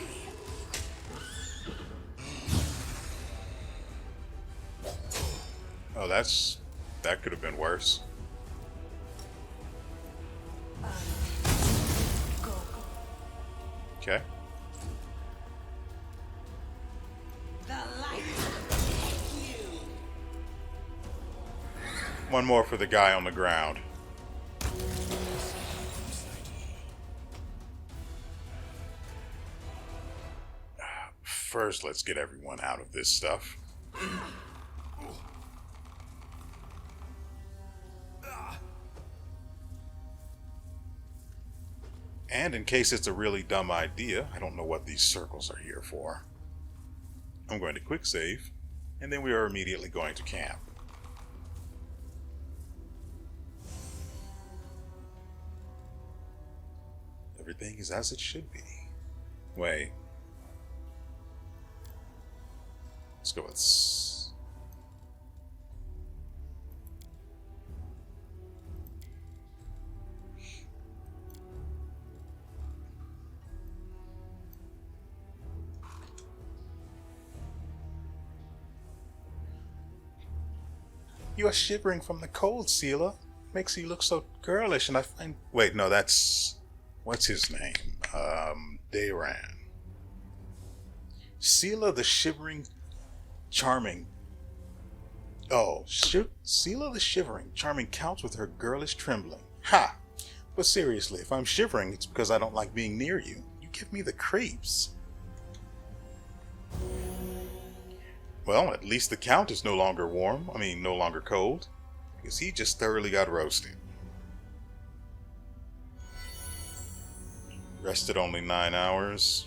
Oh, that could have been worse. Okay. The light will take you. One more for the guy on the ground. First, let's get everyone out of this stuff. And in case it's a really dumb idea, I don't know what these circles are here for. I'm going to quick save, and then we are immediately going to camp. Everything is as it should be. Wait. Let's go with... You are shivering from the cold, Seela. Makes you look so girlish, and I find... Wait, no, that's... What's his name? Dayran. Seela the shivering... Charming... Oh, Seela the shivering, charming counts with her girlish trembling. Ha! But seriously, if I'm shivering, it's because I don't like being near you. You give me the creeps. Well, at least the Count is no longer warm. I mean, no longer cold. Because he just thoroughly got roasted. Rested only 9 hours.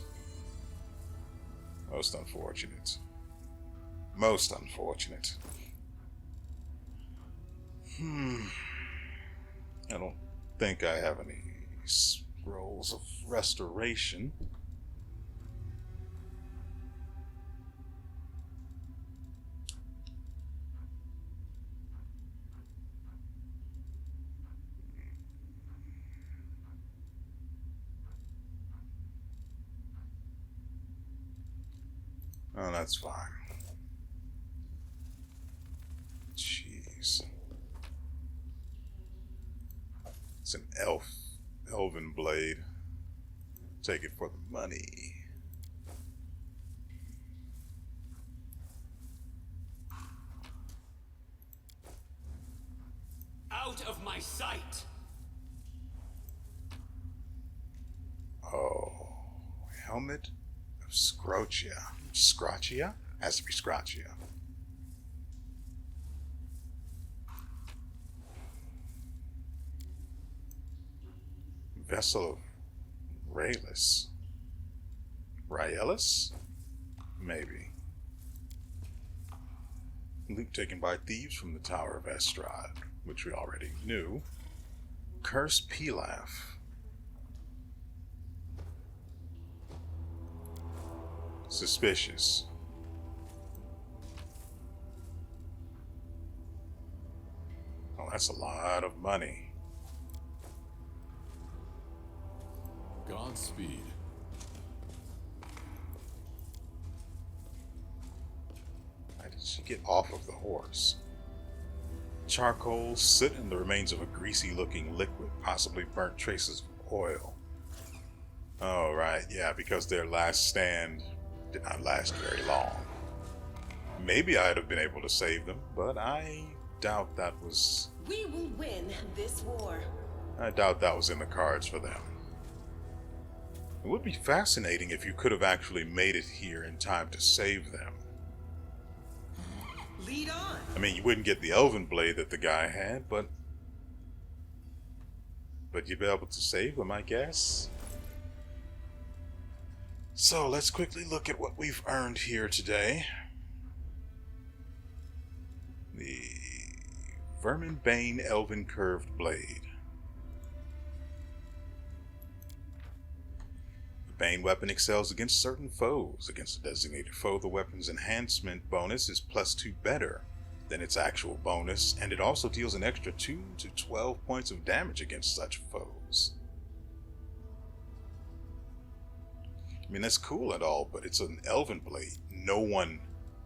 Most unfortunate. Most unfortunate. I don't think I have any scrolls of restoration. Oh, that's fine. Jeez. It's an elven blade. Take it for the money. Out of my sight! Oh, helmet of Scrotia. Scrotia? Has to be Scrotia. Vessel of Raelis. Raelis? Maybe. Loot taken by thieves from the Tower of Estrad, which we already knew. Cursed Pilaf. Suspicious. Oh, that's a lot of money. Godspeed. Why did she get off of the horse? Charcoal, soot, and the remains of a greasy-looking liquid, possibly burnt traces of oil. Oh, right, yeah, because their last stand did not last very long. Maybe I'd have been able to save them, but I doubt that was... We will win this war. I doubt that was in the cards for them. It would be fascinating if you could have actually made it here in time to save them. Lead on. I mean, you wouldn't get the elven blade that the guy had, but you'd be able to save them, I guess. So let's quickly look at what we've earned here today. The Verminbane Elven Curved Blade. The Bane weapon excels against certain foes. Against a designated foe, the weapon's enhancement bonus is +2 better than its actual bonus, and it also deals an extra 2 to 12 points of damage against such foes. I mean, that's cool and all, but it's an elven blade. No one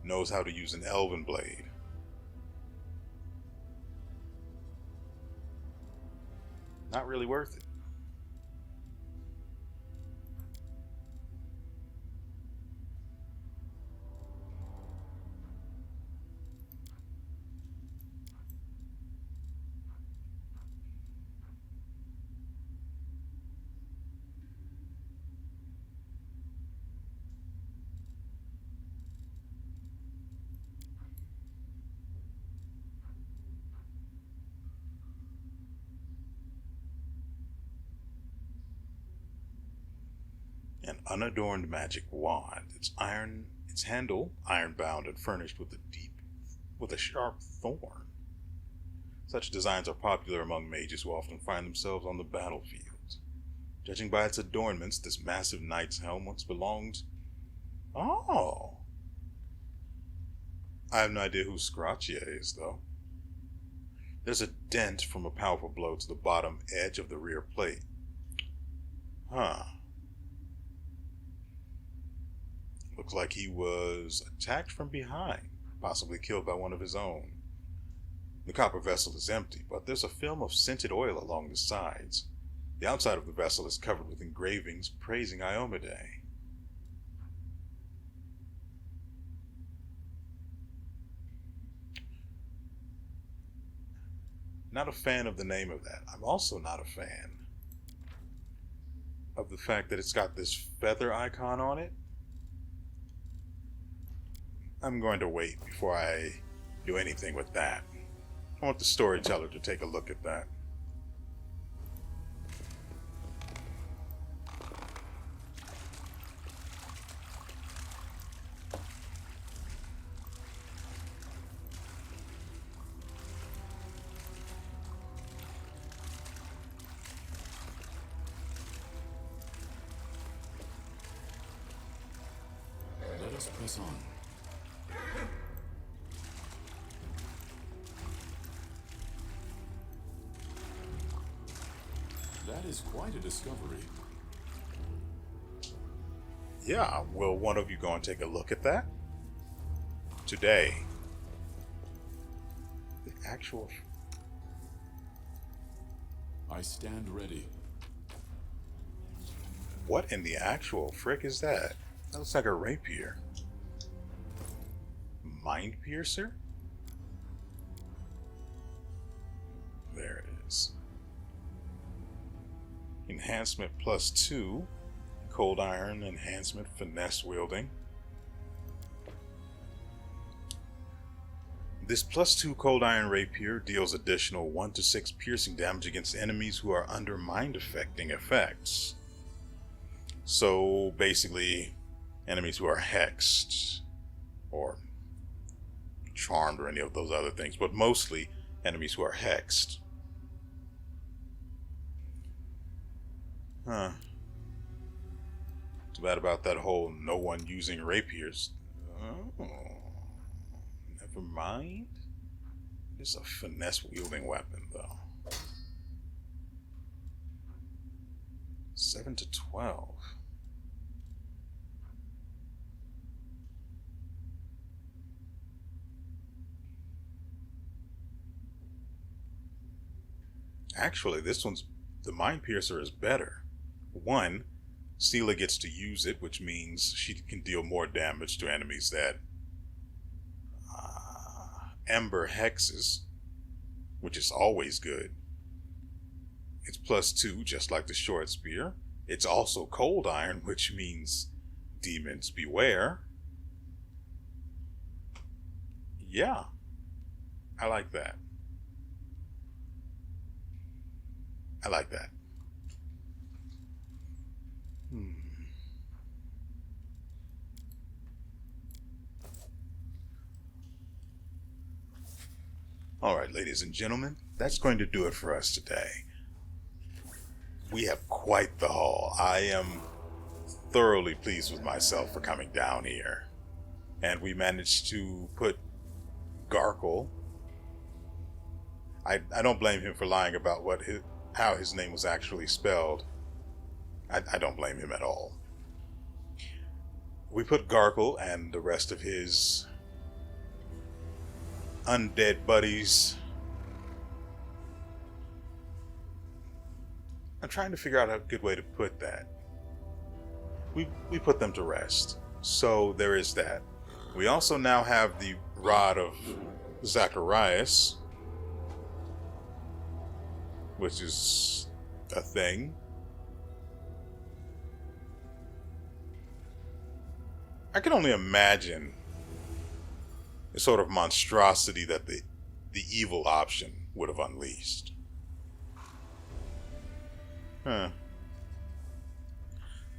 knows how to use an elven blade. Not really worth it. An unadorned magic wand. Its handle iron-bound and furnished with a sharp thorn. Such designs are popular among mages who often find themselves on the battlefield. Judging by its adornments, this massive knight's helm once belonged... Oh! I have no idea who Scrotia is, though. There's a dent from a powerful blow to the bottom edge of the rear plate. Huh. Looks like he was attacked from behind, possibly killed by one of his own. The copper vessel is empty, but there's a film of scented oil along the sides. The outside of the vessel is covered with engravings praising Iomedae. Not a fan of the name of that. I'm also not a fan of the fact that it's got this feather icon on it, I'm going to wait before I do anything with that. I want the storyteller to take a look at that. Let us press on. That is quite a discovery. Yeah, will one of you go and take a look at that? Today. The actual... I stand ready. What in the actual frick is that? That looks like a rapier. Mind piercer? There it is. Enhancement +2. Cold iron enhancement, finesse wielding. This +2 cold iron rapier deals additional 1 to 6 piercing damage against enemies who are under mind affecting effects. So basically, enemies who are hexed or charmed or any of those other things, but mostly enemies who are hexed. Huh. Too bad about that whole no one using rapiers. Oh, never mind. It's a finesse wielding weapon though. 7 to 12. Actually, this one's, the Mind Piercer is better. One, Steela gets to use it, which means she can deal more damage to enemies that Ember hexes, which is always good. It's +2, just like the short spear. It's also cold iron, which means demons beware. Yeah, I like that. I like that. Alright, ladies and gentlemen, that's going to do it for us today. We have quite the haul. I am thoroughly pleased with myself for coming down here. And we managed to put Garkle. I don't blame him for lying about how his name was actually spelled. I don't blame him at all. We put Garkle and the rest of his undead buddies. I'm trying to figure out a good way to put that. We put them to rest. So there is that. We also now have the rod of Zacharias, which is a thing. I can only imagine the sort of monstrosity that the evil option would have unleashed.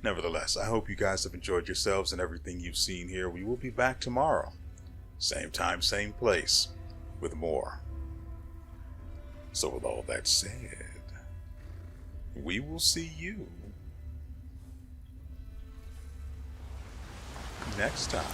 Nevertheless, I hope you guys have enjoyed yourselves and everything you've seen here. We will be back tomorrow. Same time, same place, with more. So with all that said, we will see you next time.